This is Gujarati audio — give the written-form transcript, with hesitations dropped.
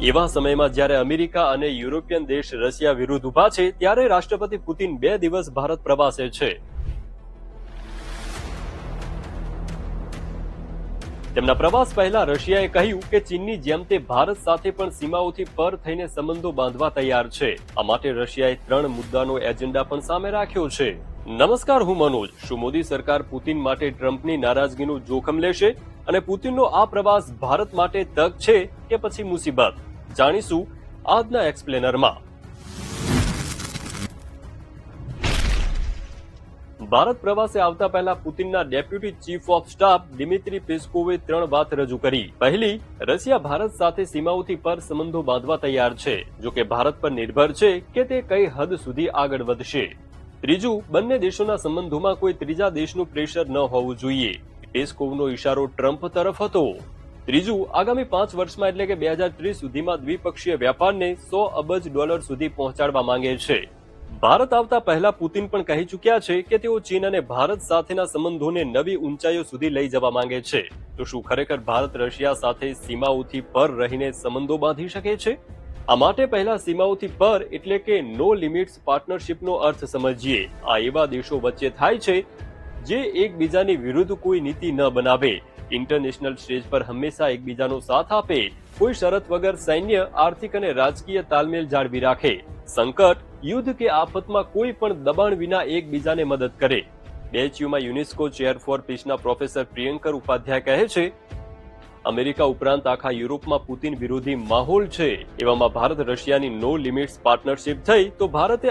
એવા સમયમાં જ્યારે અમેરિકા અને યુરોપિયન દેશ રશિયા વિરુદ્ધ ઉભા છે, ત્યારે રાષ્ટ્રપતિ પુતિન 2 દિવસ ભારત પ્રવાસે છે. તેમના પ્રવાસ પહેલા રશિયાએ કહ્યું કે ચીનની જેમ તે ભારત સાથે પણ સીમાઓથી પર થઈને સંબંધો બાંધવા તૈયાર છે. આ માટે રશિયાએ 3 મુદ્દાનો એજન્ડા પણ સામે રાખ્યો છે. નમસ્કાર, હું મનોજ. શું મોદી સરકાર પુતિન માટે ટ્રમ્પની નારાજગીનું જોખમ લેશે અને પુતિનનો આ પ્રવાસ ભારત માટે તક છે કે પછી મુસીબત? જાણીશું આજના એક્સપ્લેનરમાં. ભારત પ્રવાસે આવતા પહેલા પુતિનના deputy chief of staff Dmitry પેસ્કોવે 3 વાત રજૂ કરી. પહેલી, રશિયા ભારત સાથે સીમાઓથી પર સંબંધો બાંધવા તૈયાર છે, જો કે ભારત પર નિર્ભર છે કે તે કઈ હદ સુધી આગળ વધશે. ત્રીજું, બંને દેશોના સંબંધોમાં કોઈ ત્રીજા દેશનું પ્રેશર ન હોવું જોઈએ. પેસ્કોવનો ઇશારો ટ્રમ્પ તરફ હતો. ત્રીજું, આગામી 5 વર્ષમાં એટલે કે 2030 સુધીમાં દ્વિપક્ષીય વ્યાપારને $100 અબજ સુધી પહોંચાડવા માંગે છે. ભારત આવતા પહેલા પુતિન પણ કહી ચૂક્યા છે કે તેઓ ચીન અને ભારત સાથેના સંબંધોને નવી ઊંચાઈઓ સુધી લઈ જવા માંગે છે. તો શું ખરેખર ભારત રશિયા સાથે સીમાઓથી પર રહીને સંબંધો બાંધી શકે છે? આ માટે પહેલા સીમાઓથી પર એટલે કે નો લિમિટ્સ પાર્ટનરશિપનો અર્થ સમજીએ. આ એવા દેશો વચ્ચે થાય છે જે એકબીજાની વિરુદ્ધ કોઈ નીતિ ન બનાવે, ઇન્ટરનેશનલ સ્ટેજ પર હંમેશા એકબીજાનો સાથ આપે, કોઈ શરત વગર સૈન્ય, આર્થિક અને રાજકીય તાલમેલ જાળવી રાખે, સંકટ, યુદ્ધ કે આફતમાં કોઈ પણ દબાણ વિના એકબીજાને મદદ કરે. BHUમાં યુનેસ્કો ચેર ફોર પીસના પ્રોફેસર પ્રિયંકર ઉપાધ્યાય કહે છે, અમેરિકા ઉપરાંત આખા યુરોપમાં પુતિન વિરોધી માહોલ છે. એવામાં ભારત રશિયાની નો લિમિટ્સ પાર્ટનરશિપ થઈ તો ભારતે